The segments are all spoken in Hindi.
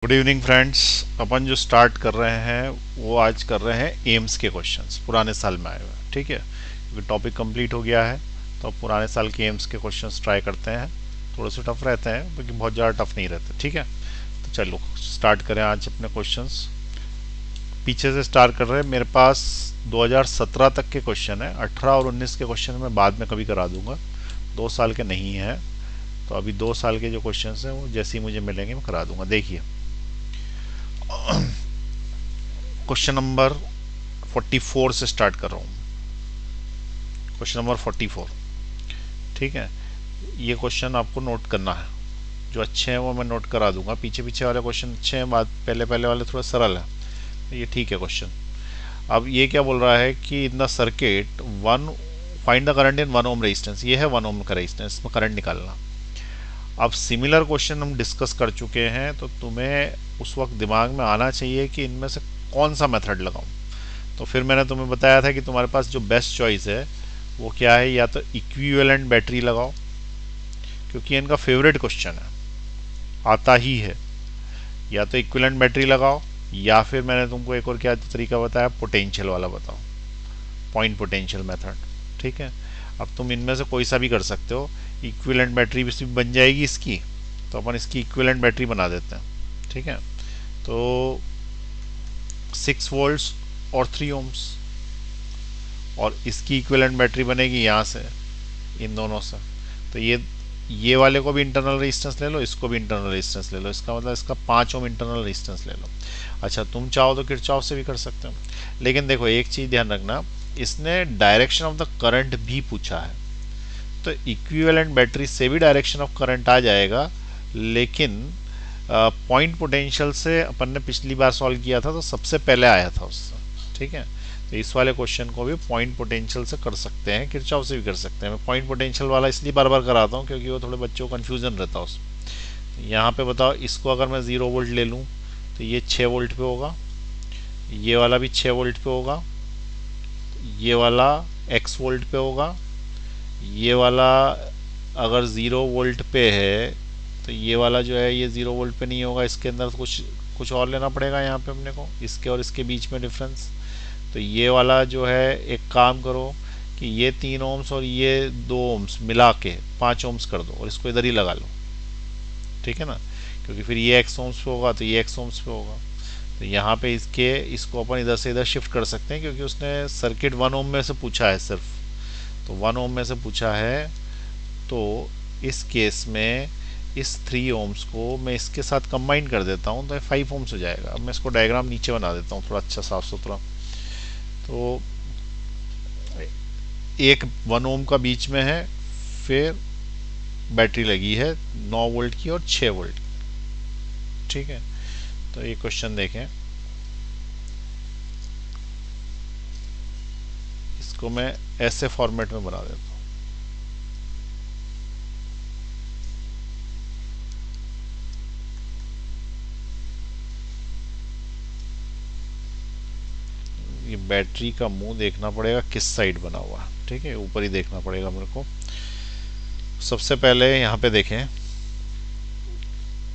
Good evening friends. अपन जो स्टार्ट कर रहे हैं वो आज कर रहे हैं एम्स के क्वेश्चंस पुराने साल में आए हुए। ठीक है, क्योंकि टॉपिक कंप्लीट हो गया है तो अब पुराने साल के एम्स के क्वेश्चंस ट्राई करते हैं। थोड़े से टफ रहते हैं लेकिन बहुत ज़्यादा टफ नहीं रहते। ठीक है, तो चलो स्टार्ट करें आज अपने क्वेश्चंस। पीछे से स्टार्ट कर रहे हैं। मेरे पास 2017 तक के क्वेश्चन है। 18 और 19 के क्वेश्चन मैं बाद में कभी करा दूंगा, 2 साल के नहीं हैं। तो अभी 2 साल के जो क्वेश्चन हैं वो जैसे ही मुझे मिलेंगे मैं करा दूंगा। देखिए क्वेश्चन नंबर 44 से स्टार्ट कर रहा हूँ। Question number 44। ठीक है, ये क्वेश्चन आपको नोट करना है। जो अच्छे हैं वो मैं नोट करा दूंगा। पीछे पीछे वाले क्वेश्चन अच्छे हैं, बाद पहले पहले वाले थोड़ा सरल है। तो ये ठीक है क्वेश्चन। अब ये क्या बोल रहा है कि in the circuit one find the current in 1 ohm resistance. ये है 1 ओम का रेजिस्टेंस, इसमें करंट निकालना। अब सिमिलर क्वेश्चन हम डिस्कस कर चुके हैं तो तुम्हें उस वक्त दिमाग में आना चाहिए कि इनमें से कौन सा मेथड लगाऊं। तो फिर मैंने तुम्हें बताया था कि तुम्हारे पास जो बेस्ट चॉइस है वो क्या है, या तो इक्विवेलेंट बैटरी लगाओ, क्योंकि इनका फेवरेट क्वेश्चन है, आता ही है। या तो इक्विवेलेंट बैटरी लगाओ, या फिर मैंने तुमको एक और क्या तरीका बताया, पोटेंशियल वाला बताओ, पॉइंट पोटेंशियल मेथड। ठीक है, अब तुम इनमें से कोई सा भी कर सकते हो। इक्विवेलेंट बैटरी भी बन जाएगी इसकी, तो अपन इसकी इक्विवेलेंट बैटरी बना देते हैं। ठीक है, तो 6 वोल्ट्स और 3 ओम्स, और इसकी इक्विवेलेंट बैटरी बनेगी यहाँ से, इन दोनों से। तो ये वाले को भी इंटरनल रेजिस्टेंस ले लो, इसको भी इंटरनल रेजिस्टेंस ले लो। इसका मतलब इसका 5 ओम इंटरनल रेजिस्टेंस ले लो। अच्छा, तुम चाहो तो किरचॉफ से भी कर सकते हो। लेकिन देखो एक चीज़ ध्यान रखना, इसने डायरेक्शन ऑफ द करंट भी पूछा है। तो इक्विवेलेंट बैटरी से भी डायरेक्शन ऑफ करंट आ जाएगा, लेकिन पॉइंट पोटेंशियल से अपन ने पिछली बार सॉल्व किया था तो सबसे पहले आया था उससे। ठीक है, तो इस वाले क्वेश्चन को भी पॉइंट पोटेंशियल से कर सकते हैं, किरचॉफ से भी कर सकते हैं। मैं पॉइंट पोटेंशियल वाला इसलिए बार बार कराता हूँ क्योंकि वो थोड़े बच्चों को कन्फ्यूजन रहता है उसमें। यहाँ पे बताओ, इसको अगर मैं 0 वोल्ट ले लूँ तो ये 6 वोल्ट पे होगा, ये वाला भी 6 वोल्ट पे होगा, ये वाला x वोल्ट पे होगा, ये वाला अगर 0 वोल्ट पे है तो ये वाला जो है ये 0 वोल्ट पे नहीं होगा। इसके अंदर कुछ कुछ और लेना पड़ेगा यहाँ पे अपने को, इसके और इसके बीच में डिफरेंस। तो ये वाला जो है, एक काम करो कि ये 3 ओम्स और ये 2 ओम्स मिला के 5 ओम्स कर दो और इसको इधर ही लगा लो। ठीक है ना, क्योंकि फिर ये x ओम्स पे होगा तो ये x ओम्स पे होगा। तो यहाँ पे इसको अपन इधर से इधर शिफ्ट कर सकते हैं, क्योंकि उसने सर्किट 1 ओम में से पूछा है सिर्फ। तो 1 ओम में से पूछा है, तो इस केस में इस 3 ओम्स को मैं इसके साथ कंबाइन कर देता हूँ तो 5 ओम्स हो जाएगा। अब मैं इसको डायग्राम नीचे बना देता हूँ थोड़ा अच्छा साफ सुथरा। तो एक 1 ओम का बीच में है, फिर बैटरी लगी है 9 वोल्ट की और 6 वोल्ट की। ठीक है, तो ये क्वेश्चन देखें, इसको मैं ऐसे फॉर्मेट में बना देता हूँ। ये बैटरी का मुंह देखना पड़ेगा किस साइड बना हुआ है। ठीक है, ऊपर ही देखना पड़ेगा मेरे को। सबसे पहले यहाँ पे देखें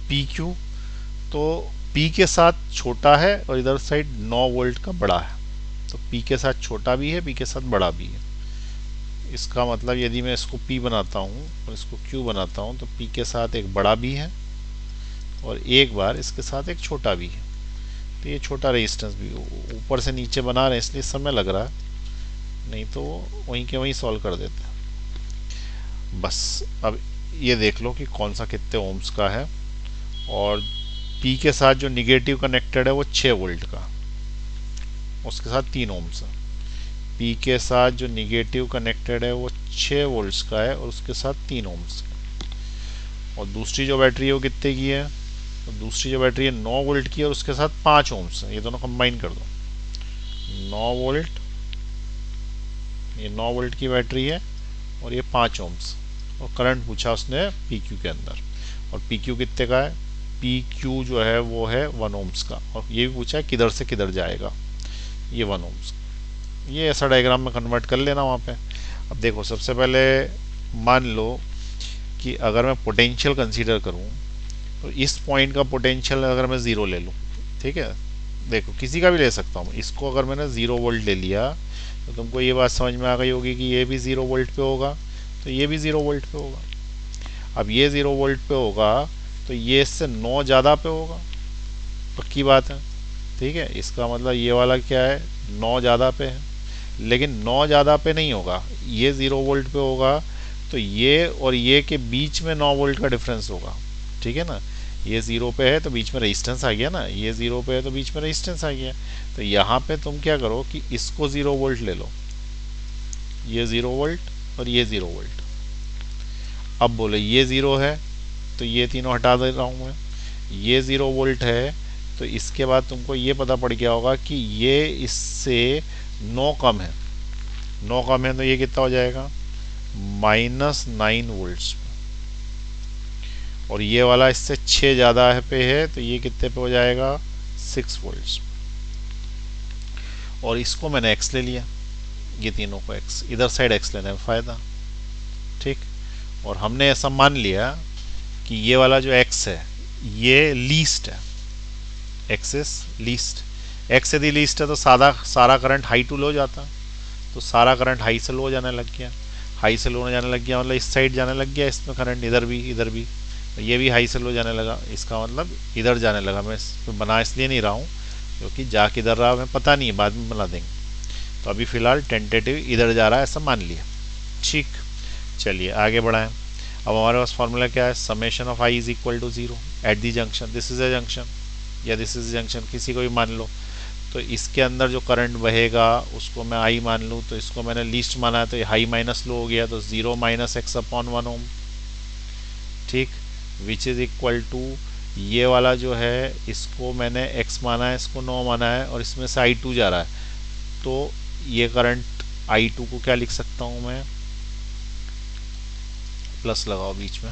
पी क्यू, तो पी के साथ छोटा है और इधर साइड 9 वोल्ट का बड़ा है। तो पी के साथ छोटा भी है, पी के साथ बड़ा भी है। इसका मतलब यदि मैं इसको पी बनाता हूँ और इसको क्यू बनाता हूँ तो पी के साथ एक बड़ा भी है और एक बार इसके साथ एक छोटा भी है। तो ये छोटा रेजिस्टेंस भी ऊपर से नीचे बना रहे हैं इसलिए समय लग रहा है, नहीं तो वहीं के वहीं सॉल्व कर देते हैं बस। अब ये देख लो कि कौन सा कितने ओम्स का है, और पी के साथ जो निगेटिव कनेक्टेड है वो 6 वोल्ट का, उसके साथ 3 ओम्स है। पी के साथ जो निगेटिव कनेक्टेड है वो 6 वोल्ट्स का है और उसके साथ 3 ओम्स का। और दूसरी जो बैटरी है वो कितने की है, तो दूसरी जो बैटरी है 9 वोल्ट की और उसके साथ 5 ओम्स है। ये दोनों कंबाइन कर दो, 9 वोल्ट, ये 9 वोल्ट की बैटरी है और ये 5 ओम्स। और करंट पूछा उसने पी क्यू के अंदर, और पी क्यू कितने का है, पी क्यू जो है वो है 1 ओम्स का। और ये भी पूछा है किधर से किधर जाएगा, ये 1 ओम्स। ये ऐसा डायग्राम में कन्वर्ट कर लेना वहाँ पे। अब देखो सबसे पहले मान लो कि अगर मैं पोटेंशियल कंसीडर करूँ तो इस पॉइंट का पोटेंशियल अगर मैं ज़ीरो ले लूँ, ठीक है, देखो किसी का भी ले सकता हूँ, इसको अगर मैंने 0 वोल्ट ले लिया तो तुमको ये बात समझ में आ गई होगी कि ये भी 0 वोल्ट पे होगा, तो ये भी 0 वोल्ट पे होगा। अब ये 0 वोल्ट पे होगा तो ये इससे 9 ज़्यादा पे होगा, पक्की बात है, ठीक है। इसका मतलब ये वाला क्या है, 9 ज़्यादा पे है, लेकिन 9 ज़्यादा पे नहीं होगा, ये 0 वोल्ट पे होगा, तो ये और ये के बीच में 9 वोल्ट का डिफरेंस होगा, ठीक है ना। ये 0 पे है तो बीच में रेजिस्टेंस आ गया ना, ये 0 पे है तो बीच में रेजिस्टेंस आ गया। तो यहाँ पे तुम क्या करो कि इसको 0 वोल्ट ले लो, ये 0 वोल्ट और ये 0 वोल्ट। अब बोलो ये 0 है तो ये तीनों हटा दे रहा हूँ मैं, ये 0 वोल्ट है तो इसके बाद तुमको ये पता पड़ गया होगा कि ये इससे 9 कम है, 9 कम है तो ये कितना हो जाएगा, -9 वोल्ट्स। और ये वाला इससे 6 ज़्यादा है पे है तो ये कितने पे हो जाएगा, 6 वोल्ट्स। और इसको मैंने x ले लिया, ये तीनों को x, इधर साइड x लेने में फ़ायदा, ठीक। और हमने ऐसा मान लिया कि ये वाला जो x है ये लीस्ट है, x इज लीस्ट, x यदि लीस्ट है तो सारा करंट हाई टू लो जाता, तो सारा करंट हाई से लो जाने लग गया, हाई से लो जाने लग गया मतलब इस साइड जाने लग गया इसमें करंट, इधर भी ये भी हाई से लो जाने लगा, इसका मतलब इधर जाने लगा। मैं बना इसलिए नहीं रहा हूँ क्योंकि जा किधर रहा हमें पता नहीं है, बाद में बना देंगे। तो अभी फ़िलहाल टेंटेटिव इधर जा रहा है ऐसा मान लिया, ठीक। चलिए आगे बढ़ाएं। अब हमारे पास फॉर्मूला क्या है, summation of I is equal to 0 at the junction, this is a junction या दिस इज जंक्शन, किसी को भी मान लो। तो इसके अंदर जो करंट बहेगा उसको मैं आई मान लूँ, तो इसको मैंने लीस्ट माना है तो ये हाई माइनस लो हो गया, तो 0 - x/1 ओम, ठीक, विच इज़ इक्वल टू ये वाला जो है इसको मैंने x माना है, इसको 9 माना है और इसमें से I2 जा रहा है, तो ये करंट I2 को क्या लिख सकता हूँ मैं, प्लस लगाओ बीच में,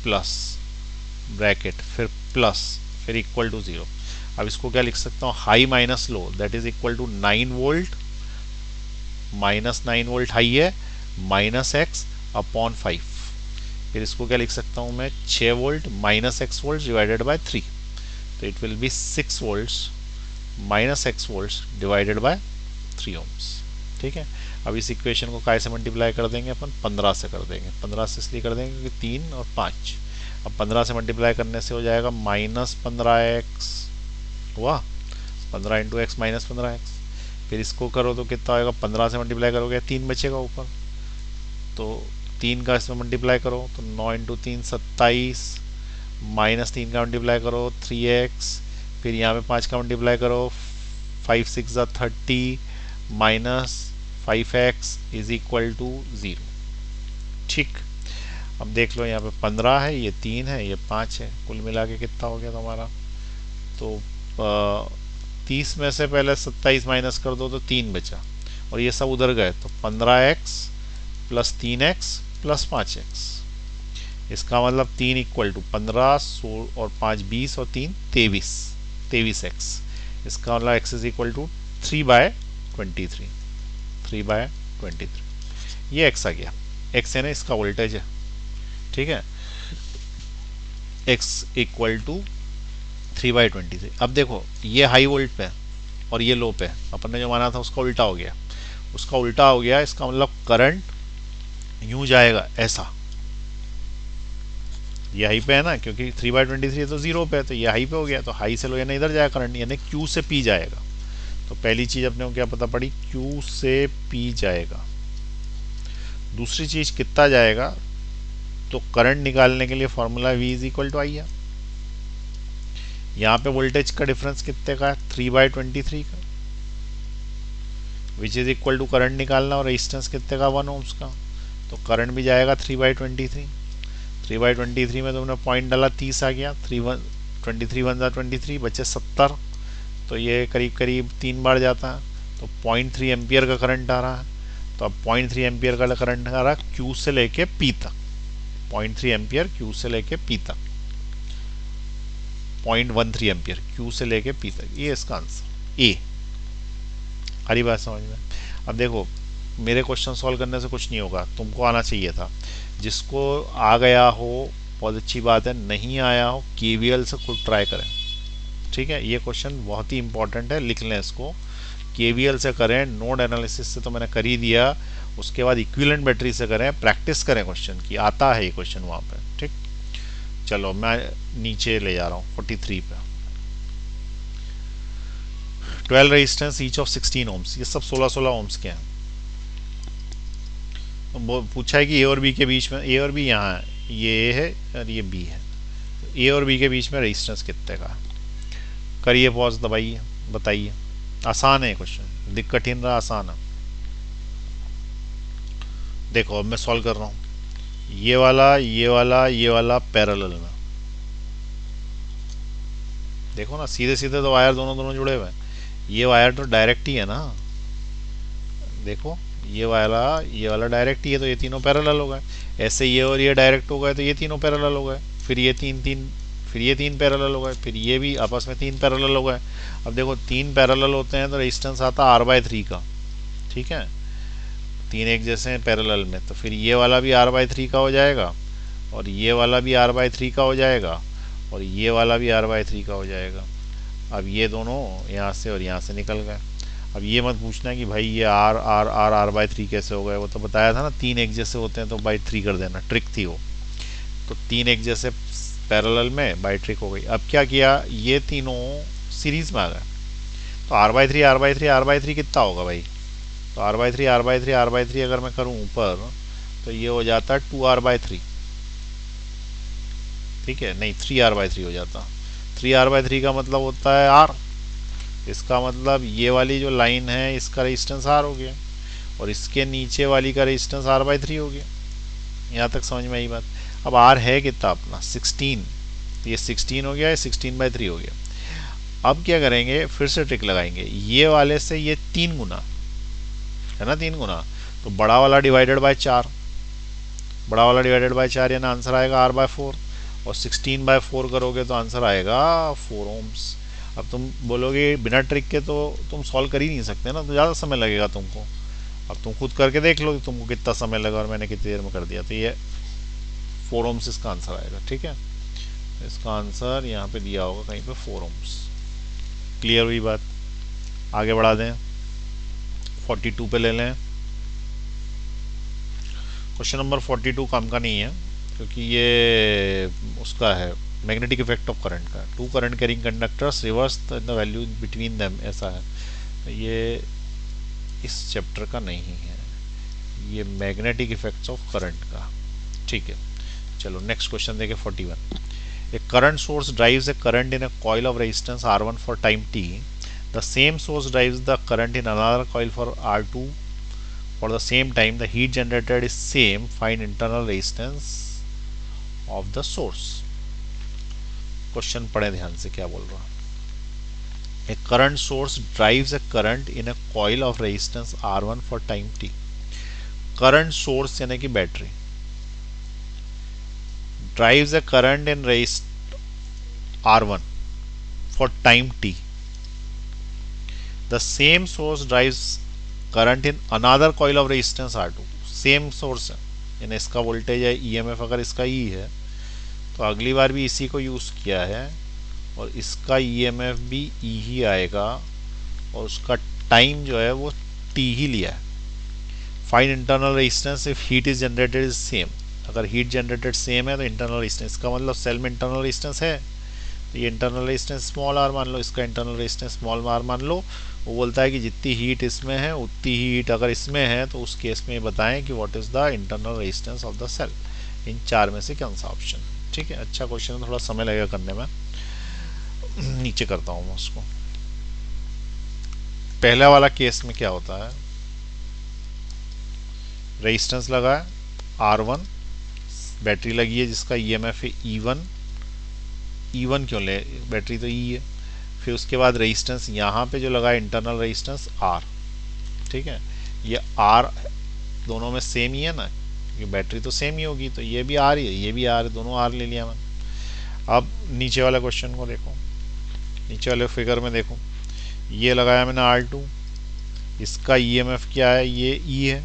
प्लस ब्रैकेट फिर प्लस फिर इक्वल टू 0। अब इसको क्या लिख सकता हूँ, high minus low, that is equal to 9 volt, -9 volt high है, -x/5। फिर इसको क्या लिख सकता हूँ मैं, 6 volt -x volt divided by 3, तो it will be 6 volts -x volts divided by 3 ohms, ठीक है। अब इस इक्वेशन को काय से मल्टीप्लाई कर देंगे अपन, 15 से कर देंगे, 15 से इसलिए कर देंगे क्योंकि 3 और 5। अब 15 से मल्टीप्लाई करने से हो जाएगा -15x, हुआ 15 इंटू एक्स -15x। फिर इसको करो तो कितना आएगा, 15 से मल्टीप्लाई करोगे 3 बचेगा ऊपर, तो 3 का इसमें मल्टीप्लाई करो तो 9 इंटू 3 27, -3 का मल्टीप्लाई करो 3x, फिर यहाँ पे 5 का मल्टीप्लाई करो 5 6 30 -5x इज इक्वल टू 0, ठीक। अब देख लो यहाँ पे 15 है, ये 3 है, ये 5 है, कुल मिला के कितना हो गया तुम्हारा, तो 30 में से पहले 27 माइनस कर दो तो 3 बचा और ये सब उधर गए, तो 15x plus 3x plus 5x, इसका मतलब 3 इक्वल टू 15, 16 और 5 20 और 3 23x, इसका मतलब x इज इक्वल टू 3/23, 3/23, ये x आ गया, x है ना इसका वोल्टेज है, ठीक है, x इक्वल टू 3/23। अब देखो ये हाई वोल्ट पे है और ये लो पे है, अपन ने जो माना था उसका उल्टा हो गया, उसका उल्टा हो गया, इसका मतलब करंट यूं जाएगा ऐसा, ये हाई पे है ना, क्योंकि 3/23 तो 0 पे है, तो ये हाई पे हो गया, तो हाई से लो यानी इधर जाएगा करंट, यानी Q से P जाएगा। तो पहली चीज अपने को क्या पता पड़ी, Q से P जाएगा। दूसरी चीज कितना जाएगा, तो करंट निकालने के लिए formula V is equal to I है, यहाँ पे वोल्टेज का डिफरेंस कितने का है, 3/23 का, which is equal to current निकालना और रेजिस्टेंस कितने का, 1 ओम्स का, तो करंट भी जाएगा 3/23, 3/23 में तुमने पॉइंट डाला 30 आ गया, 23 1 23 बचे 70, तो ये करीब करीब 3 बार जाता है, तो 0.3 एम्पियर का करंट आ रहा है। तो अब 0.3 एम्पियर का करंट आ रहा है Q से लेके P तक, 0.3 एम्पियर Q से लेके P तक, 0.13 एम्पियर Q से लेके P तक, ये इसका आंसर ए। हरी बात समझ में। अब देखो मेरे क्वेश्चन सॉल्व करने से कुछ नहीं होगा, तुमको आना चाहिए था, जिसको आ गया हो बहुत अच्छी बात है। नहीं आया हो KVL से खुद ट्राई करें, ठीक है। ये क्वेश्चन बहुत ही इंपॉर्टेंट है, लिख लें इसको। KVL से करें, नोड एनालिसिस से तो मैंने कर ही दिया, उसके बाद इक्विवेलेंट बैटरी से करें, प्रैक्टिस करें क्वेश्चन की, आता है ये क्वेश्चन वहाँ पे, ठीक। चलो मैं नीचे ले जा रहा हूँ 43 पे। 12 रेजिस्टेंस ईच ऑफ 16 ओम्स, ये सब 16-16 ओम्स के हैं। वो पूछा है कि ए और बी के बीच में, ए और बी यहाँ है, ये ए है और ये बी है, ए और बी के बीच में रेजिस्टेंस कितने का। करिए पॉज, दबाइए, बताइए। आसान है क्वेश्चन, दिक्कत कठिन रहा, आसान है। देखो अब मैं सॉल्व कर रहा हूँ, ये वाला ये वाला ये वाला पैरेलल में, देखो ना, सीधे सीधे तो वायर दोनों दोनों जुड़े हुए हैं। ये वायर तो डायरेक्ट ही है ना, देखो ये वाला डायरेक्ट ही है, तो ये तीनों पैरेलल हो गए। ऐसे ये और ये डायरेक्ट हो गए तो ये तीनों पैरेलल हो गए, फिर ये फिर ये 3 पैरेलल हो गए, फिर ये भी आपस में 3 पैरेलल हो गए। अब देखो 3 पैरेलल होते हैं तो रेजिस्टेंस आता है R/3 का, ठीक है। 3 एक जैसे हैं पैरेलल में, तो फिर ये वाला भी R/3 का हो जाएगा, और ये वाला भी R/3 का हो जाएगा, और ये वाला भी R/3 का हो जाएगा। अब ये दोनों यहाँ से और यहाँ से निकल गए। अब ये मत पूछना कि भाई ये R/3 कैसे हो गए, वो तो बताया था ना, 3 एक जैसे होते हैं तो बाई 3 कर देना, ट्रिक थी वो। तो 3 एक जैसे पैरेलल में बाई ट्रिक हो गई। अब क्या किया, ये तीनों सीरीज में आ गए, तो R/3 कितना होगा भाई, तो R/3 अगर मैं करूँ ऊपर तो ये हो जाता है 2R/3, ठीक है, नहीं 3R/3 हो जाता। 3R/3 का मतलब होता है R, इसका मतलब ये वाली जो लाइन है इसका रेजिस्टेंस R हो गया, और इसके नीचे वाली का रेजिस्टेंस R/3 हो गया। यहाँ तक समझ में आई बात। अब R है कितना अपना 16, ये 16 हो गया, ये 16/3 हो गया। अब क्या करेंगे, फिर से ट्रिक लगाएंगे, ये वाले से ये 3 गुना है ना, 3 गुना, तो बड़ा वाला डिवाइडेड बाय 4, बड़ा वाला डिवाइडेड बाय 4, यानी आंसर आएगा R/4, और 16/4 करोगे तो आंसर आएगा 4 ओम्स। अब तुम बोलोगे बिना ट्रिक के तो तुम सॉल्व कर ही नहीं सकते ना, तो ज़्यादा समय लगेगा तुमको। अब तुम खुद करके देख लो तुमको कितना समय लगा और मैंने कितनी देर में कर दिया। तो ये 4 ओम्स इसका आंसर आएगा, ठीक है। इसका आंसर यहाँ पे दिया होगा कहीं पे 4 ओम्स। क्लियर हुई बात, आगे बढ़ा दें, 42 पे ले लें। क्वेश्चन नंबर 42 काम का नहीं है, क्योंकि ये उसका है मैग्नेटिक इफेक्ट ऑफ करंट का। 2 current carrying conductors reverse the value between them, ऐसा है। ये इस चैप्टर का नहीं है, ये मैग्नेटिक इफेक्ट्स ऑफ करंट का, ठीक है। चलो नेक्स्ट क्वेश्चन देखें 41। A current source drives a current in a coil of resistance R1 for time t. The same source drives the current in another coil for R2 for the same time. The heat generated is same. Find internal resistance of the source. Question पढ़े ध्यान से क्या बोल रहा है। A current source drives a current in a coil of resistance R1 for time t. Current source यानी कि battery drives a current in R1 for time t. The same source drives current in another coil of resistance R2. Same source है, यानी इसका वोल्टेज है EMF, अगर इसका E है तो अगली बार भी इसी को यूज़ किया है, और इसका EMF भी E ही आएगा, और उसका टाइम जो है वो T ही लिया है। Find internal resistance if heat is generated is same. अगर हीट जनरेटेड सेम है तो इंटरनल रेजिस्टेंस, इसका मतलब सेल में इंटरनल रेजिस्टेंस है, तो ये इंटरनल रेजिस्टेंस स्मॉल r मान लो, इसका इंटरनल रेजिस्टेंस स्मॉल r मान लो। वो बोलता है कि जितनी हीट इसमें है उतनी हीट अगर इसमें है, तो उस केस में बताएं कि what is the internal resistance of the cell. इन 4 में से कौन सा ऑप्शन, ठीक है। अच्छा क्वेश्चन है, थोड़ा समय लगेगा करने में, नीचे करता हूँ मैं उसको। पहला वाला केस में क्या होता है, रेजिस्टेंस लगा है R1, बैटरी लगी है जिसका EMF है E1। E1 क्यों ले, बैटरी तो E है। फिर उसके बाद रेजिस्टेंस यहाँ पे जो लगा है इंटरनल रेजिस्टेंस R, ठीक है। ये R दोनों में सेम ही है ना, ये बैटरी तो सेम ही होगी, तो ये भी R ही है, ये भी R है, दोनों R ले लिया मैंने। अब नीचे वाला क्वेश्चन को देखो, नीचे वाले फिगर में देखो, ये लगाया मैंने R2, इसका EMF क्या है, ये E है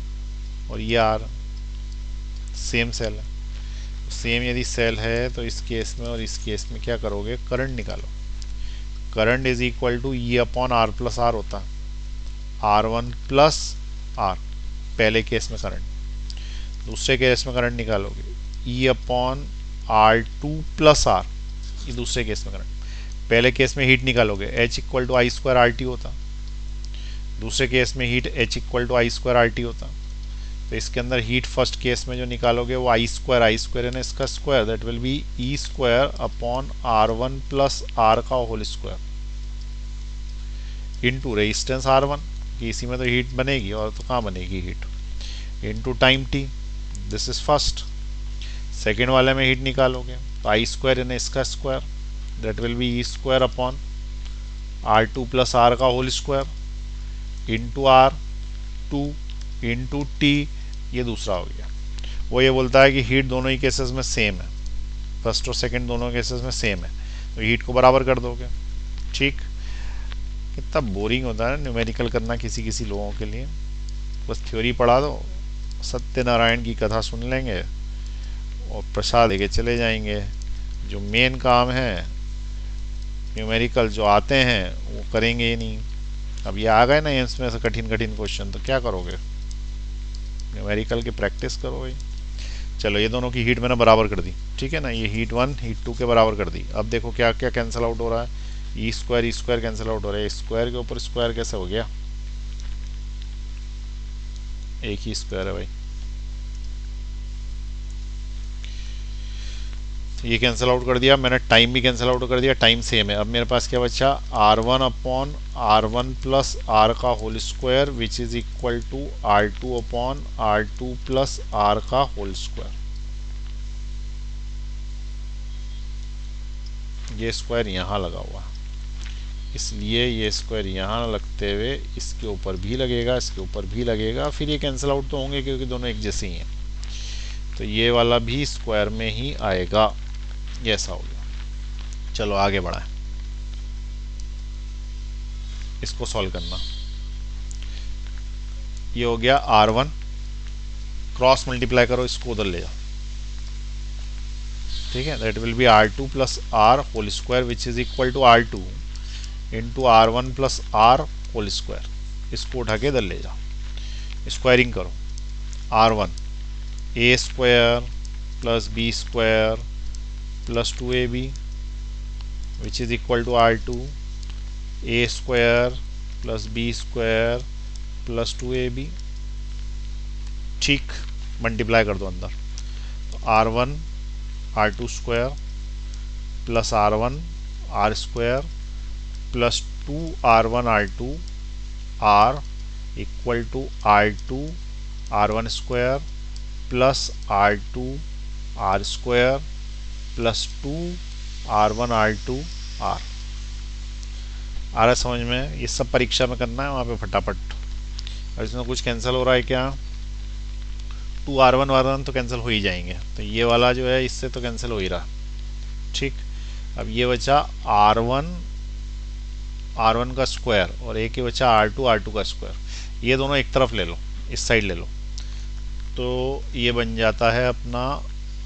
और ये R, सेम सेल है। सेम यदि सेल है तो इस केस में और इस केस में क्या करोगे, करंट निकालो। Current is equal to E upon R plus R होता है, R1 प्लस आर पहले केस में करंट। दूसरे केस में करंट निकालोगे E upon R2 plus are, ये दूसरे केस में करंट। पहले केस में हीट निकालोगे H equal to I square R T होता, दूसरे केस में heat H equal to I square R T होता। तो इसके अंदर हीट फर्स्ट केस में जो निकालोगे वो आई स्क्वायर है ना इसका square, that will be E square upon R1 plus R का whole square into resistance R1, कि इसी में तो हीट बनेगी और तो कहाँ बनेगी heat, into time t, this is first. Second वाले में हीट निकालोगे तो आई स्क्वायर है ना इसका square, that will be E square upon R2 plus R का whole square into R2 into t, ये दूसरा हो गया। वो ये बोलता है कि हीट दोनों ही केसेस में सेम है, फर्स्ट और सेकंड दोनों केसेस में सेम है, तो हीट को बराबर कर दोगे। ठीक, कितना बोरिंग होता है न्यूमेरिकल करना किसी किसी लोगों के लिए। बस थ्योरी पढ़ा दो, सत्यनारायण की कथा सुन लेंगे और प्रसाद लेके चले जाएंगे। जो मेन काम है न्यूमेरिकल जो आते हैं वो करेंगे ही नहीं। अब ये आ गए ना इसमें से कठिन कठिन क्वेश्चन, तो क्या करोगे, न्यूमेरिकल की प्रैक्टिस करो भाई। चलो ये दोनों की हीट मैंने बराबर कर दी, ठीक है ना, ये हीट 1 हीट 2 के बराबर कर दी। अब देखो क्या क्या कैंसिल आउट हो रहा है, ई स्क्वायर कैंसिल आउट हो रहा है, स्क्वायर के ऊपर स्क्वायर कैसे हो गया, एक ही स्क्वायर है भाई, ये कैंसिल आउट कर दिया मैंने, टाइम भी कैंसिल आउट कर दिया, टाइम सेम है। अब मेरे पास क्या बचा, R1 upon R1 plus R का whole square which is equal to R2 upon R2 plus R का होल स्क्वायर। ये स्क्वायर यहाँ लगा हुआ, इसलिए ये स्क्वायर यहाँ लगते हुए इसके ऊपर भी लगेगा, इसके ऊपर भी लगेगा, फिर ये कैंसिल आउट तो होंगे क्योंकि दोनों एक जैसे ही हैं, तो ये वाला भी स्क्वायर में ही आएगा। ये ऐसा हो गया। चलो आगे बढ़ाएं, इसको सॉल्व करना। ये हो गया R1, क्रॉस मल्टीप्लाई करो, इसको उधर ले जाओ, ठीक है, that will be R2 plus R whole square which is equal to R2 into R1 plus R whole square. इसको उठा के इधर ले जाओ, स्क्वायरिंग करो, R1 a square plus b square plus 2ab which is equal to R2 a square plus b square plus 2ab। ठीक, मल्टीप्लाई कर दो अंदर, तो R1 R2 square plus R1 R square plus 2R1 R2 R equal to R2 R1 square plus R2 R square plus 2R1 R2 R। आ रहा है समझ में, ये सब परीक्षा में करना है वहाँ पे फटाफट। और इसमें कुछ कैंसिल हो रहा है क्या, 2R1 तो कैंसिल हो ही जाएंगे, तो ये वाला जो है इससे तो कैंसिल हो ही रहा। ठीक, अब ये बचा R1 का स्क्वायर और एक ही बचा R2 का स्क्वायर। ये दोनों एक तरफ ले लो, इस साइड ले लो, तो ये बन जाता है अपना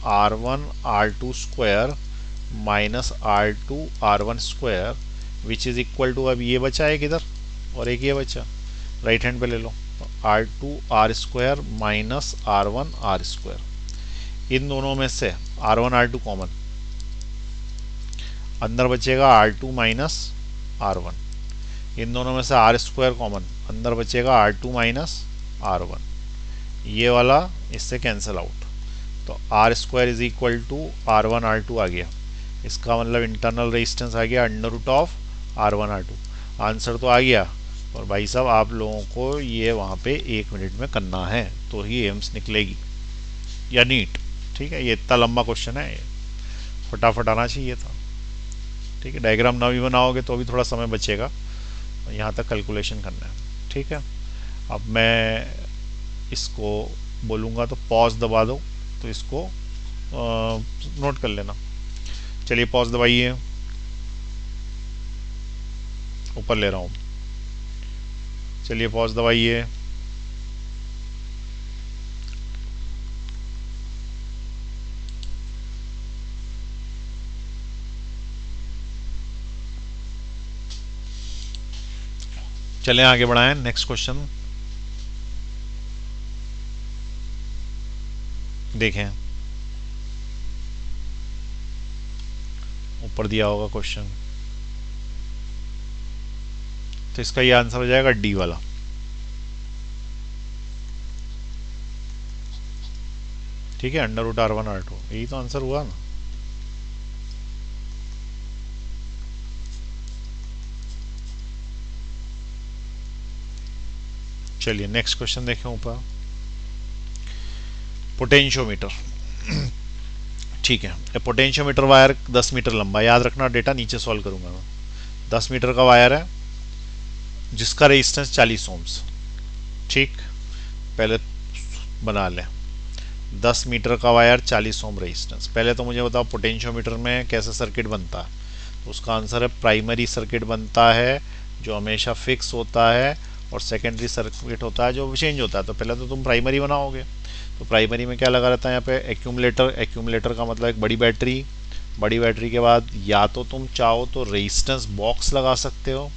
R1 R2 square minus R2 R1 square which is equal to, अब ये बचा है किधर और एक ये बचा, राइट हैंड पे ले लो, तो R2 R square minus R1 R square. इन दोनों में से R1 R2 कॉमन, अंदर बचेगा R2 माइनस R1। इन दोनों में से R स्क्वायर कॉमन, अंदर बचेगा R2 माइनस R1। ये वाला इससे कैंसिल आउट, तो R square is equal to R1 R2 आ गया। इसका मतलब इंटरनल रेजिस्टेंस आ गया under root of R1 R2। Answer तो आ गया, और भाई साहब आप लोगों को ये वहाँ पे 1 मिनट में करना है तो ही एम्स निकलेगी या नीट। ठीक है, ये इतना लंबा क्वेश्चन है, फटाफट आना चाहिए था। ठीक है, डायग्राम ना भी बनाओगे तो भी थोड़ा समय बचेगा, यहाँ तक कैलकुलेशन करना है। ठीक है, अब मैं इसको बोलूँगा तो पॉज दबा दो, तो इसको नोट कर लेना। चलिए पॉज दबाइए, ऊपर ले रहा हूँ, चलिए पॉज दबाइए। चलें आगे बढ़ाएं, नेक्स्ट क्वेश्चन देखें, ऊपर दिया होगा क्वेश्चन, तो इसका ये आंसर हो जाएगा डी वाला। ठीक है, अंडर रूट R1 R2, यही तो आंसर हुआ ना। चलिए नेक्स्ट क्वेश्चन देखें ऊपर, पोटेंशियोमीटर। ठीक है, ए पोटेंशियोमीटर वायर 10 मीटर लंबा, याद रखना डेटा नीचे सॉल्व करूंगा मैं। 10 मीटर का वायर है जिसका रेजिस्टेंस 40 ओम्स। ठीक, पहले बना लें, 10 मीटर का वायर 40 ओम रेजिस्टेंस। पहले तो मुझे बताओ पोटेंशियोमीटर में कैसे सर्किट बनता है, तो उसका आंसर है प्राइमरी सर्किट बनता है जो हमेशा फिक्स होता है, और सेकेंडरी सर्किट होता है जो चेंज होता है। तो पहले तो तुम प्राइमरी बनाओगे, तो प्राइमरी में क्या लगा रहता है यहाँ पे, एक्यूमुलेटर। एक्यूमुलेटर का मतलब एक बड़ी बैटरी। बड़ी बैटरी के बाद या तो तुम चाहो तो रेजिस्टेंस बॉक्स लगा सकते हो,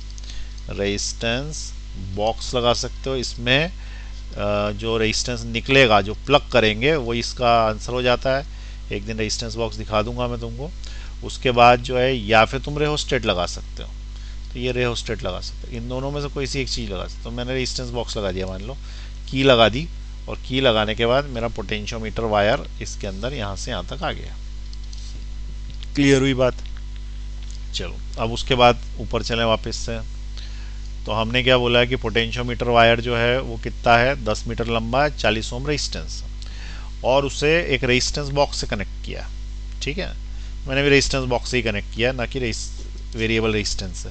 रेजिस्टेंस बॉक्स लगा सकते हो। इसमें जो रेजिस्टेंस निकलेगा, जो प्लग करेंगे, वो इसका आंसर हो जाता है। एक दिन रेजिस्टेंस बॉक्स दिखा दूंगा मैं तुमको। उसके बाद जो है, या फिर तुम रेहोस्टेट लगा सकते हो, तो ये रेहोस्टेट लगा सकते हो। इन दोनों में से कोई सी एक चीज़ लगा सकते हो। तो मैंने रेजिस्टेंस बॉक्स लगा दिया, मान लो की लगा दी, और की लगाने के बाद मेरा पोटेंशियोमीटर वायर इसके अंदर यहाँ से यहाँ तक आ गया। क्लियर हुई बात? चलो अब उसके बाद ऊपर चलें वापस से। तो हमने क्या बोला है कि पोटेंशियोमीटर वायर जो है वो कितना है, 10 मीटर लंबा है, 40 ओम रेजिस्टेंस, और उसे एक रेजिस्टेंस बॉक्स से कनेक्ट किया। ठीक है, मैंने भी रेजिस्टेंस बॉक्स से ही कनेक्ट किया, ना कि वेरिएबल रेजिस्टेंस से।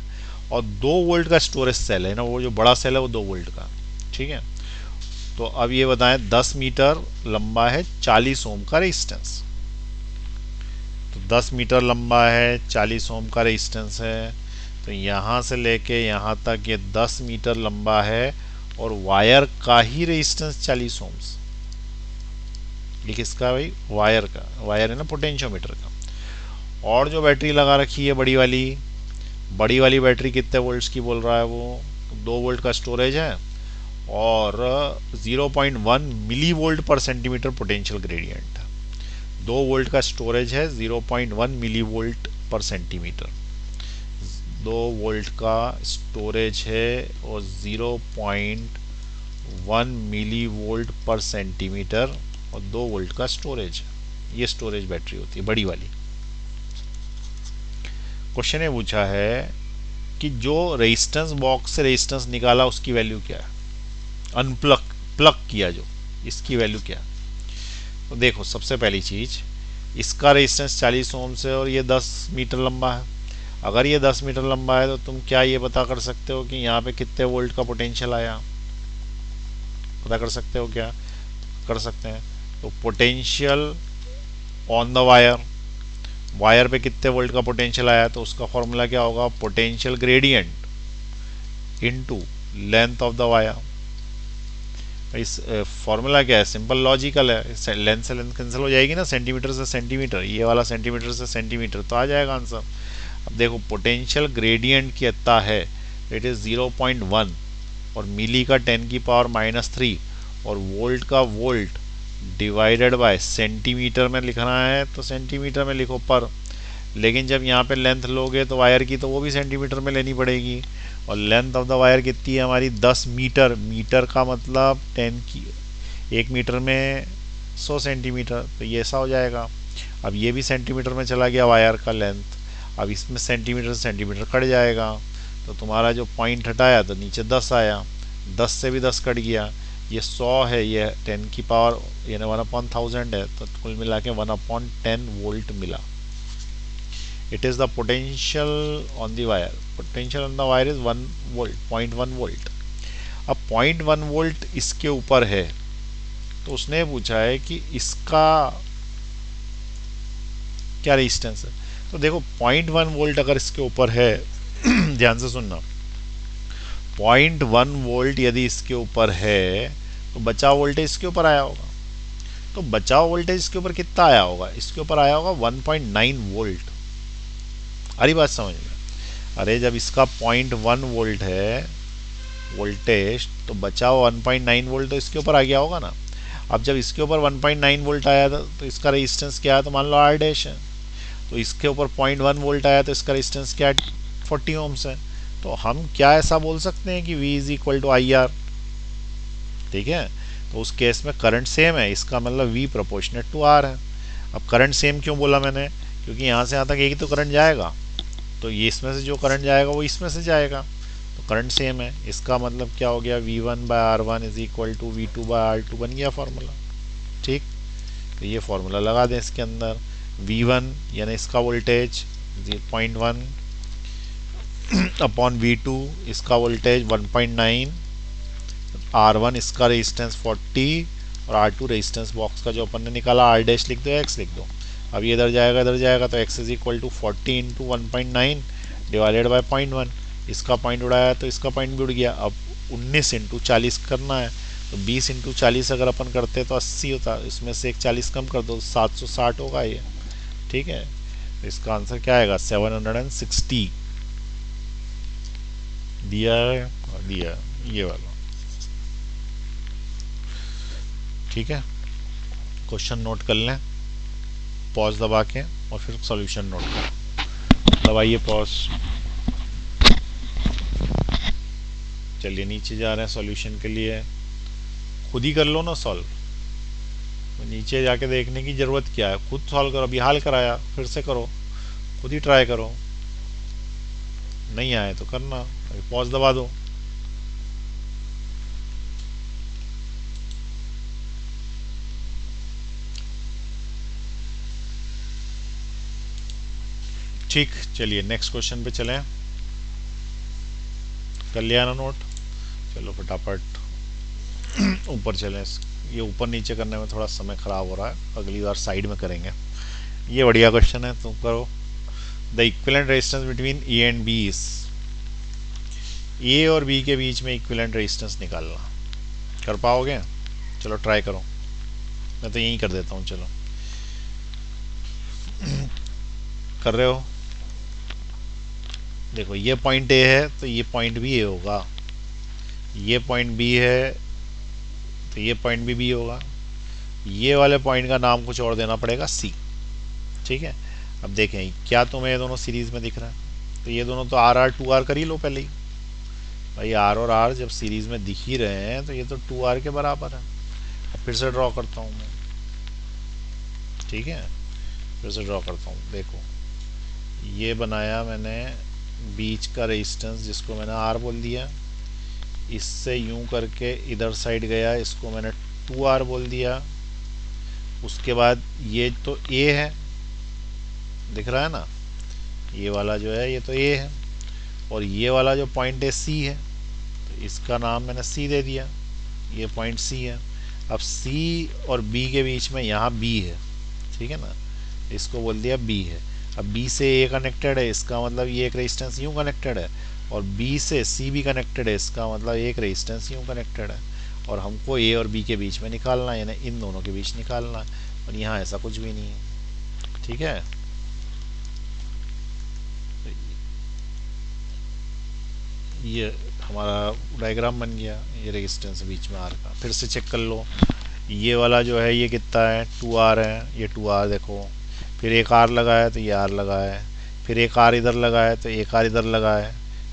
और 2 वोल्ट का स्टोरेज सेल है ना, वो जो बड़ा सेल है वो 2 वोल्ट का। ठीक है, तो अब ये बताएं 10 मीटर लंबा है, 40 ओम का रेजिस्टेंस। तो 10 मीटर लंबा है, 40 ओम का रेजिस्टेंस है, तो यहाँ से लेके यहाँ तक ये 10 मीटर लंबा है, और वायर का ही रेजिस्टेंस 40 ओम्स। ये किसका भाई, वायर का। वायर है ना पोटेंशियोमीटर का। और जो बैटरी लगा रखी है बड़ी वाली बैटरी कितने वोल्ट्स की बोल रहा है वो, 2 वोल्ट का स्टोरेज है, और 0.1 मिली वोल्ट पर सेंटीमीटर पोटेंशियल ग्रेडियंट है। 2 वोल्ट का स्टोरेज है, 0.1 मिली वोल्ट पर सेंटीमीटर। 2 वोल्ट का स्टोरेज है और 0.1 मिली वोल्ट पर सेंटीमीटर, और 2 वोल्ट का स्टोरेज है। ये स्टोरेज बैटरी होती है बड़ी वाली। क्वेश्चन ने पूछा है कि जो रेजिस्टेंस बॉक्स से रेजिस्टेंस निकाला उसकी वैल्यू क्या है, प्लग किया जो, इसकी वैल्यू क्या है। तो देखो सबसे पहली चीज, इसका रेजिस्टेंस 40 ओम है और ये 10 मीटर लंबा है। अगर ये 10 मीटर लंबा है तो तुम क्या ये पता कर सकते हो कि यहाँ पे कितने वोल्ट का पोटेंशियल आया, पता कर सकते हो क्या, कर सकते हैं। तो पोटेंशियल ऑन द वायर पे कितने वोल्ट का पोटेंशियल आया, तो उसका फॉर्मूला क्या होगा, potential gradient into length of the wire. इस फॉर्मूला क्या है, सिंपल लॉजिकल है, लेंथ से लेंथ कैंसिल हो जाएगी ना, सेंटीमीटर से सेंटीमीटर, ये वाला सेंटीमीटर से सेंटीमीटर, तो आ जाएगा आंसर। अब देखो पोटेंशियल ग्रेडियंट कितना है, इट इज़ 0.1, और मिली का 10 की पावर -3, और वोल्ट का वोल्ट डिवाइडेड बाय सेंटीमीटर में लिखना है तो सेंटीमीटर में लिखो पर। लेकिन जब यहाँ पे लेंथ लोगे तो वायर की, तो वो भी सेंटीमीटर में लेनी पड़ेगी, और लेंथ ऑफ द वायर कितनी है हमारी, 10 मीटर। मीटर का मतलब 10 की, 1 मीटर में 100 सेंटीमीटर, तो ये ऐसा हो जाएगा। अब ये भी सेंटीमीटर में चला गया वायर का लेंथ, अब इसमें सेंटीमीटर से सेंटीमीटर कट जाएगा, तो तुम्हारा जो पॉइंट हटाया तो नीचे 10 आया, 10 से भी 10 कट गया, ये 100 है, ये 10 की पावर यानी 1/1000 है, तो कुल मिला के 1/10 वोल्ट मिला। It is the potential on the wire. Potential on the wire is 1 volt, 0.1 volt. अब 0.1 वोल्ट इसके ऊपर है, तो उसने पूछा है कि इसका क्या रेजिस्टेंस है। तो देखो 0.1 वोल्ट अगर इसके ऊपर है ध्यान से सुनना, 0.1 वोल्ट यदि इसके ऊपर है तो बचाव वोल्टेज इसके ऊपर आया होगा। तो बचाव वोल्टेज इसके ऊपर कितना आया होगा, इसके ऊपर आया होगा 1.9 वोल्ट। अरे बात समझ में, अरे जब इसका 0.1 वोल्ट है, वोल्टेज, तो बचा 1.9 वोल्ट तो इसके ऊपर आ गया होगा ना। अब जब इसके ऊपर 1.9 वोल्ट आया था तो इसका रेजिस्टेंस क्या है, तो मान लो आर डैश है। तो इसके ऊपर 0.1 वोल्ट आया तो इसका रेजिस्टेंस क्या है, 40 ओम्स है। तो हम क्या ऐसा बोल सकते हैं कि V is equal to I R, ठीक है। तो उस केस में करंट सेम है, इसका मतलब V प्रोपोर्शनेट टू R है। अब करंट सेम क्यों बोला मैंने, क्योंकि यहाँ से यहाँ तक एक ही तो करंट जाएगा, तो ये इसमें से जो करंट जाएगा वो इसमें से जाएगा, तो करंट सेम है। इसका मतलब क्या हो गया, V1 by R1 is equal to V2 by R2 बन गया फॉर्मूला, ठीक। तो ये फॉर्मूला लगा दें इसके अंदर, V1 यानी इसका वोल्टेज 0.1 अपॉन V2 इसका वोल्टेज 1.9, R1 इसका रेजिस्टेंस 40 और R2 रेजिस्टेंस बॉक्स का जो अपन ने निकाला R डैश लिख दो, X लिख दो। अब ये इधर जाएगा तो X is equal to 40 into 1.9 divided by 0.1। इसका पॉइंट उड़ाया तो इसका पॉइंट भी उड़ गया। अब 19 इंटू 40 करना है, तो 20 इंटू 40 अगर अपन करते तो 80 होता, इसमें से एक 40 कम कर दो 760 होगा ये, ठीक है। तो इसका आंसर क्या आएगा, 760 दिया है और दिया ये वाला, ठीक है। क्वेश्चन नोट कर लें, पॉज दबा के और फिर सॉल्यूशन नोट करें। दबाइए पॉज, चलिए नीचे जा रहे हैं सॉल्यूशन के लिए। खुद ही कर लो ना सॉल्व, तो नीचे जाके देखने की ज़रूरत क्या है, खुद सॉल्व करो। अभी हाल कराया, फिर से करो, खुद ही ट्राई करो, नहीं आए तो करना। अभी पॉज दबा दो। ठीक, चलिए नेक्स्ट क्वेश्चन पे चलें। कर लिया ना नोट, चलो फटाफट ऊपर चलें। ये ऊपर नीचे करने में थोड़ा समय ख़राब हो रहा है, अगली बार साइड में करेंगे। ये बढ़िया क्वेश्चन है, तुम करो। The equivalent resistance between A and B is, A और बी के बीच में इक्विवेलेंट रेजिस्टेंस निकालना। कर पाओगे, चलो ट्राई करो। मैं तो यहीं कर देता हूँ, चलो कर रहे हो। देखो ये पॉइंट ए है तो ये पॉइंट भी ए होगा, ये पॉइंट बी है तो ये पॉइंट भी बी होगा। ये वाले पॉइंट का नाम कुछ और देना पड़ेगा सी, ठीक है। अब देखें क्या तुम्हें ये दोनों सीरीज में दिख रहा है, तो ये दोनों तो आर आर टू आर कर ही लो पहले ही। भाई आर और आर जब सीरीज में दिख ही रहे हैं तो ये तो 2R के बराबर है। अब फिर से ड्रॉ करता हूँ मैं, ठीक है, फिर से ड्रॉ करता हूँ। देखो ये बनाया मैंने बीच का रेजिस्टेंस जिसको मैंने R बोल दिया, इससे यूं करके इधर साइड गया, इसको मैंने 2R बोल दिया। उसके बाद ये तो A है, दिख रहा है ना, ये वाला जो है ये तो A है, और ये वाला जो पॉइंट है C है, तो इसका नाम मैंने C दे दिया, ये पॉइंट C है। अब C और B के बीच में यहाँ B है, ठीक है ना, इसको बोल दिया B है। अब B से A कनेक्टेड है, इसका मतलब ये एक रेजिस्टेंस यूं कनेक्टेड है, और B से C भी कनेक्टेड है, इसका मतलब एक रेजिस्टेंस यूं कनेक्टेड है। और हमको A और B के बीच में निकालना है, यानी इन दोनों के बीच निकालना है, और यहाँ ऐसा कुछ भी नहीं है, ठीक है। ये हमारा डायग्राम बन गया, ये रेजिस्टेंस बीच में R का। फिर से चेक कर लो, ये वाला जो है ये कितना है, 2R है, ये 2R देखो। फिर एक R लगा है तो ये R लगा है, फिर एक R इधर लगा है तो एक R इधर लगा है,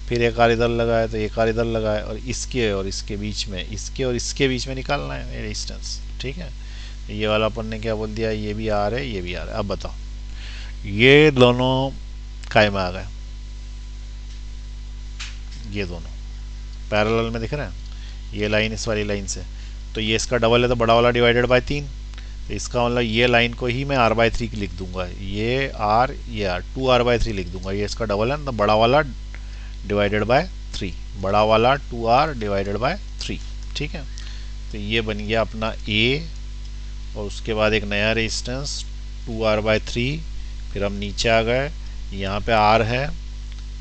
फिर एक R इधर लगा है तो एक R इधर लगा है, और इसके बीच में, इसके और इसके बीच में निकालना है रेजिस्टेंस, ठीक है। ये वाला अपन ने क्या बोल दिया, ये भी R है, ये भी R है। अब बताओ ये दोनों काय में आ गए, ये दोनों पैरेलल में दिख रहे हैं, ये लाइन इस वाली लाइन से, तो ये इसका डबल है तो बड़ा वाला डिवाइडेड बाय 3, तो इसका मतलब ये लाइन को ही मैं R/3 लिख दूंगा, ये R, ये R, 2R/3 लिख दूंगा। ये इसका डबल है तो बड़ा वाला डिवाइडेड बाय 3, बड़ा वाला 2R डिवाइडेड बाय 3, ठीक है। तो ये बन गया अपना A, और उसके बाद एक नया रेजिस्टेंस 2R/3। फिर हम नीचे आ गए, यहाँ पे R है,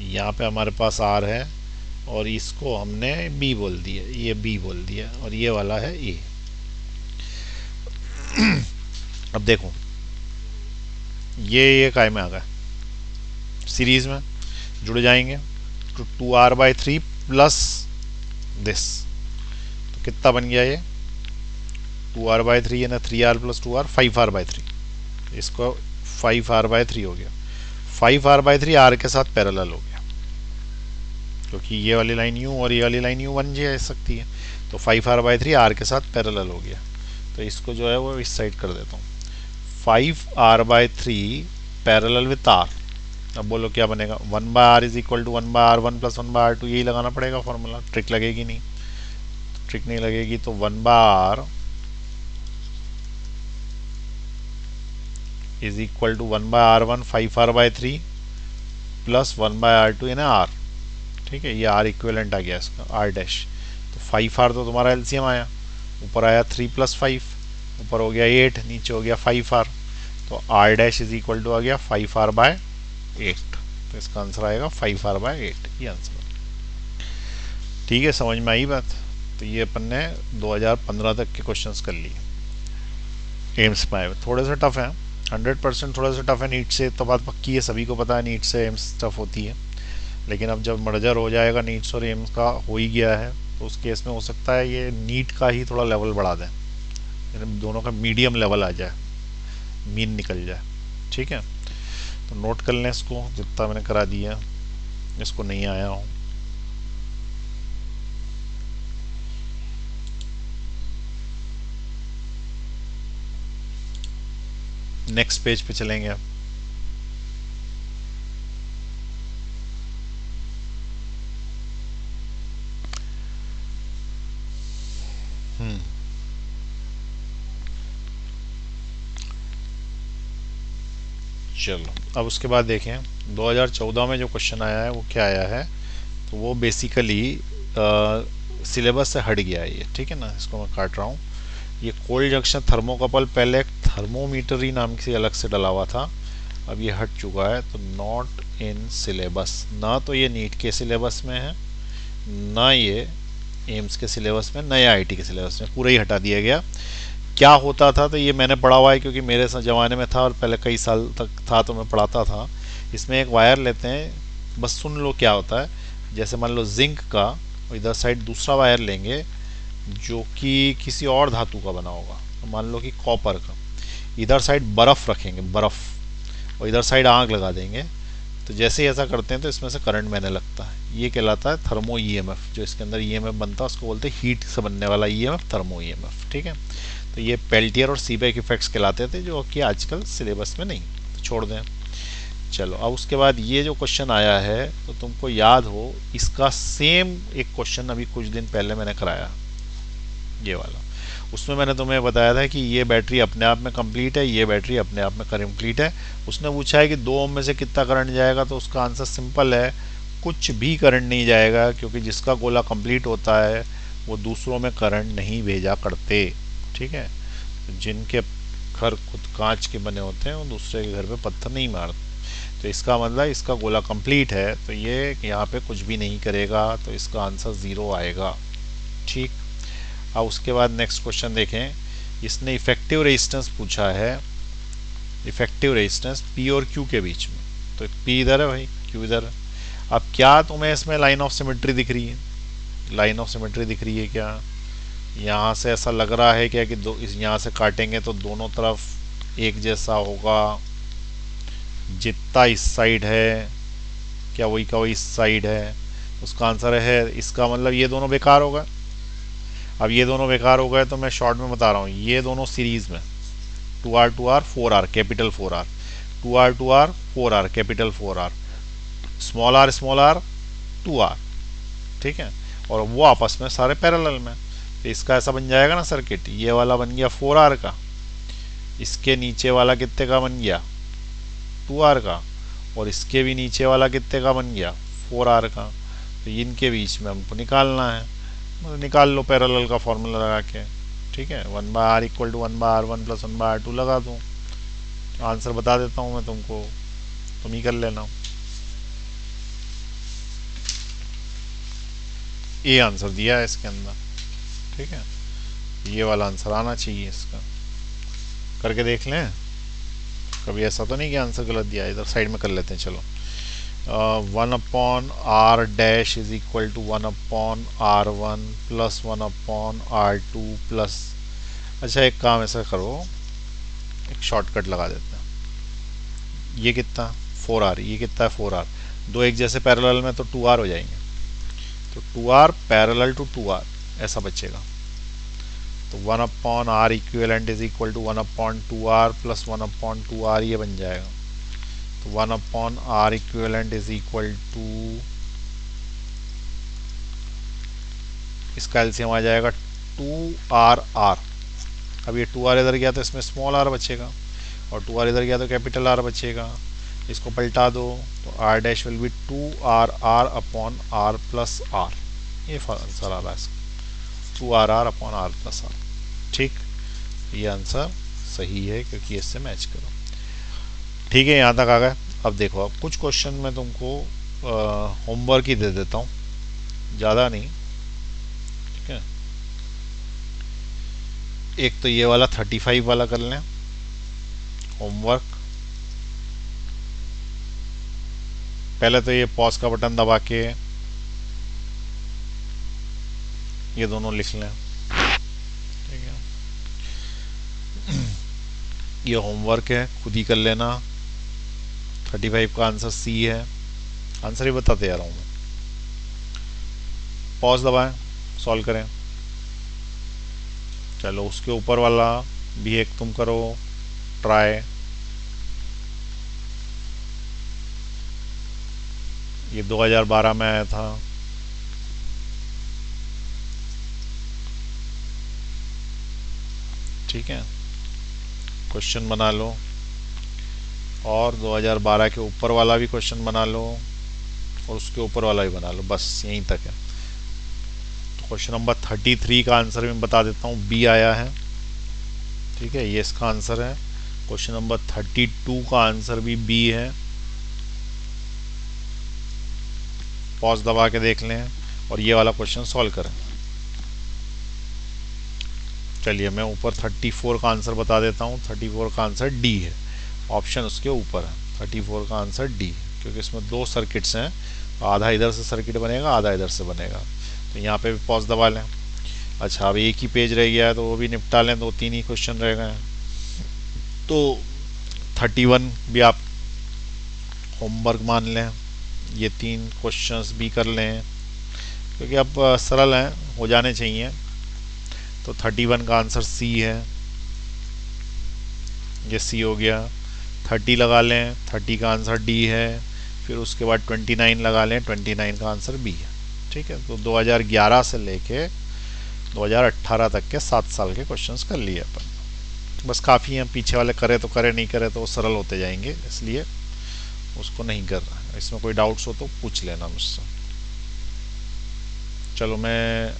यहाँ पे हमारे पास R है, और इसको हमने B बोल दिया, ये B बोल दिया, और ये वाला है A। अब देखो ये काय में आ गया, सीरीज में जुड़ जाएंगे, तो 2R/3 प्लस दिस। तो कितना बन गया ये 2r/3 है ना, 3r + 2r 5r/3। इसको 5r/3 हो गया। 5r/3 r के साथ पैरेलल हो गया, क्योंकि ये वाली लाइन यूं और ये वाली लाइन यूं बन जा सकती है। तो 5r/3 r के साथ पैरेलल हो गया। तो इसको जो है वो इस साइड कर देता हूँ। 5r/3 parallel with r। अब बोलो क्या बनेगा, 1/r = 1/r1 + 1/r2। यही लगाना पड़ेगा फॉर्मूला, ट्रिक लगेगी नहीं, ट्रिक नहीं लगेगी। तो 1/r = 1/r1 5r/3 + 1/r2 इन r। ठीक है, ये r इक्विवेलेंट आ गया इसका, r डैश। तो 5r तो तुम्हारा एलसीएम आया, ऊपर आया 3 + 5, ऊपर हो गया 8, नीचे हो गया 5r। तो r डैश = आ गया 5r/8। तो इसका आंसर आएगा 5r/8, ये आंसर। ठीक है, समझ में आई बात। तो ये अपन ने 2015 तक के क्वेश्चंस कर लिए एम्स में आए। थोड़े से टफ हैं, 100% थोड़ा सा टफ है। नीट से तो बात पक्की है, सभी को पता है नीट से एम्स टफ होती है। लेकिन अब जब मर्जर हो जाएगा नीट्स और एम्स का, हो ही गया है, तो उस केस में हो सकता है ये नीट का ही थोड़ा लेवल बढ़ा दें, यानी दोनों का मीडियम लेवल आ जाए, मीन निकल जाए। ठीक है, तो नोट कर लें इसको, जितना मैंने करा दिया। इसको नहीं आया हूँ, नेक्स्ट पेज पे चलेंगे अब। चलो, अब उसके बाद देखें 2014 में जो क्वेश्चन आया है वो क्या आया है। तो वो बेसिकली सिलेबस से हट गया है ये। ठीक है ना, इसको मैं काट रहा हूँ। ये कोल्ड जंक्शन थर्मोकपल पहले एक थर्मोमीटर ही नाम से अलग से डला हुआ था, अब ये हट चुका है। तो नॉट इन सिलेबस, ना तो ये नीट के सिलेबस में है, ना ये एम्स के सिलेबस में, नया आईटी के सिलेबस में, पूरा ही हटा दिया गया। क्या होता था, तो ये मैंने पढ़ा हुआ है क्योंकि मेरे ज़माने में था और पहले कई साल तक था, तो मैं पढ़ाता था। इसमें एक वायर लेते हैं, बस सुन लो क्या होता है। जैसे मान लो जिंक का, और इधर साइड दूसरा वायर लेंगे जो कि किसी और धातु का बना होगा, तो मान लो कि कॉपर का। इधर साइड बर्फ़ रखेंगे, बर्फ़, और इधर साइड आग लगा देंगे। तो जैसे ही ऐसा करते हैं तो इसमें से करंट बहने लगता है। ये कहलाता है थर्मो ईएमएफ। जो इसके अंदर ईएमएफ बनता है उसको बोलते हैं हीट से बनने वाला ईएमएफ, थर्मो ईएमएफ। ठीक है, तो ये पेल्टियर और सीबेक इफेक्ट्स कहलाते थे, जो कि आजकल सिलेबस में नहीं, तो छोड़ दें। चलो, अब उसके बाद ये जो क्वेश्चन आया है, तो तुमको याद हो इसका सेम एक क्वेश्चन अभी कुछ दिन पहले मैंने कराया, ये वाला। उसमें मैंने तुम्हें बताया था कि ये बैटरी अपने आप में कंप्लीट है, ये बैटरी अपने आप में कंप्लीट है। उसने पूछा है कि 2 ओम में से कितना करंट जाएगा, तो उसका आंसर सिंपल है, कुछ भी करंट नहीं जाएगा, क्योंकि जिसका गोला कंप्लीट होता है वो दूसरों में करंट नहीं भेजा करते। ठीक है, तो जिनके घर खुद कांच के बने होते हैं वो दूसरे के घर पे पत्थर नहीं मारते। तो इसका मतलब इसका गोला कंप्लीट है, तो ये यहाँ पे कुछ भी नहीं करेगा, तो इसका आंसर 0 आएगा। ठीक, अब उसके बाद नेक्स्ट क्वेश्चन देखें। इसने इफेक्टिव रेजिस्टेंस पूछा है, इफेक्टिव रेजिस्टेंस पी और क्यू के बीच में। तो पी इधर है भाई, क्यू इधर है। अब क्या तुम्हें इसमें लाइन ऑफ सिमेट्री दिख रही है? लाइन ऑफ सिमेट्री दिख रही है क्या? यहाँ से ऐसा लग रहा है क्या कि दो, इस यहाँ से काटेंगे तो दोनों तरफ एक जैसा होगा, जितना इस साइड है क्या वही का वही इस साइड है? उसका आंसर है, इसका मतलब ये दोनों बेकार होगा। अब ये दोनों बेकार हो गए तो मैं शॉर्ट में बता रहा हूँ, ये दोनों सीरीज में 2r 2r 4r capital 4r, 2r 2r 4r capital 4r, small r 2r। ठीक है, और वो आपस में सारे पैरेलल में। तो इसका ऐसा बन जाएगा ना सर्किट, ये वाला बन गया 4r का, इसके नीचे वाला कितने का बन गया 2r का, और इसके भी नीचे वाला कितने का बन गया 4r का। तो इनके बीच में हमको निकालना है, मतलब निकाल लो पैरेलल का फॉर्मूला लगा के। ठीक है, 1/r = 1/r1 + 1/r2 लगा दूँ, आंसर बता देता हूँ मैं तुमको, तुम ही कर लेना। ये आंसर दिया है इसके अंदर। ठीक है, ये वाला आंसर आना चाहिए इसका, करके देख लें। कभी ऐसा तो नहीं कि आंसर गलत दिया है। इधर साइड में कर लेते हैं। चलो, one upon R dash is equal to one upon R one plus one upon R two plus, अच्छा एक काम ऐसा करो, एक शॉर्टकट लगा देते हैं। ये कितना 4r, ये कितना है 4r, दो एक जैसे पैरेलल में तो 2r हो जाएंगे, तो 2r पैरेलल टू 2r ऐसा बचेगा। तो 1 upon R equivalent is equal to 1 upon 2r plus 1 upon 2r ये बन जाएगा। तो 1 upon R equivalent is equal to, इसका एलसीएम आ जाएगा 2r। अब ये 2r इधर गया तो इसमें स्मॉल r बचेगा, और 2r इधर गया तो कैपिटल R बचेगा। इसको पलटा दो तो r dash will be 2r upon r plus r, ये आंसर आ रहा है इसका 2r upon r plus r। ठीक, ये आंसर सही है क्योंकि इससे मैच करो। ठीक है, यहाँ तक आ गए। अब देखो, अब कुछ क्वेश्चन मैं तुमको होमवर्क ही दे देता हूँ, ज़्यादा नहीं। ठीक है, एक तो ये वाला 35 वाला कर लें होमवर्क। पहले तो ये पॉज का बटन दबा के ये दोनों लिख लें। ठीक है, ये होमवर्क है, खुद ही कर लेना। 35 का आंसर सी है, आंसर ही बताते जा रहा हूँ मैं। पॉज दबाएं, सॉल्व करें। चलो उसके ऊपर वाला भी एक तुम करो ट्राई। ये 2012 में आया था। ठीक है, क्वेश्चन बना लो, और 2012 के ऊपर वाला भी क्वेश्चन बना लो, और उसके ऊपर वाला भी बना लो, बस यहीं तक है। तो क्वेश्चन नंबर 33 का आंसर मैं बता देता हूँ, बी आया है। ठीक है, ये इसका आंसर है। क्वेश्चन नंबर 32 का आंसर भी बी है। पॉज दबा के देख लें और ये वाला क्वेश्चन सॉल्व करें। चलिए मैं ऊपर 34 का आंसर बता देता हूँ। 34 का आंसर डी है, ऑप्शन उसके ऊपर है। 34 का आंसर डी, क्योंकि इसमें दो सर्किट्स हैं, आधा इधर से सर्किट बनेगा, आधा इधर से बनेगा। तो यहाँ पे भी पॉज दबा लें। अच्छा, अब एक ही पेज रह गया है तो वो भी निपटा लें, दो तीन ही क्वेश्चन रह गए हैं। तो 31 भी आप होमवर्क मान लें, ये तीन क्वेश्चंस भी कर लें क्योंकि अब सरल हैं, हो जाने चाहिए। तो 31 का आंसर सी है, ये सी हो गया। 30 लगा लें, 30 का आंसर डी है। फिर उसके बाद 29 लगा लें, 29 का आंसर बी है। ठीक है, तो 2011 से लेके 2018 तक के 7 साल के क्वेश्चंस कर लिए अपन, बस काफ़ी हैं। पीछे वाले करे तो करे, नहीं करे तो वो सरल होते जाएंगे, इसलिए उसको नहीं कर रहा। इसमें कोई डाउट्स हो तो पूछ लेना मुझसे। चलो मैं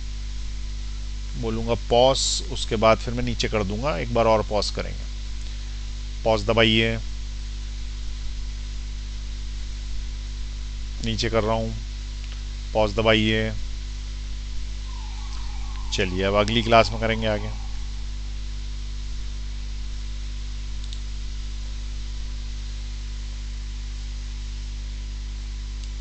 बोलूँगा पॉज, उसके बाद फिर मैं नीचे कर दूंगा, एक बार और पॉज करेंगे। पॉज दबाइए, नीचे कर रहा हूँ, पॉज दबाइए। चलिए अब अगली क्लास में करेंगे आगे।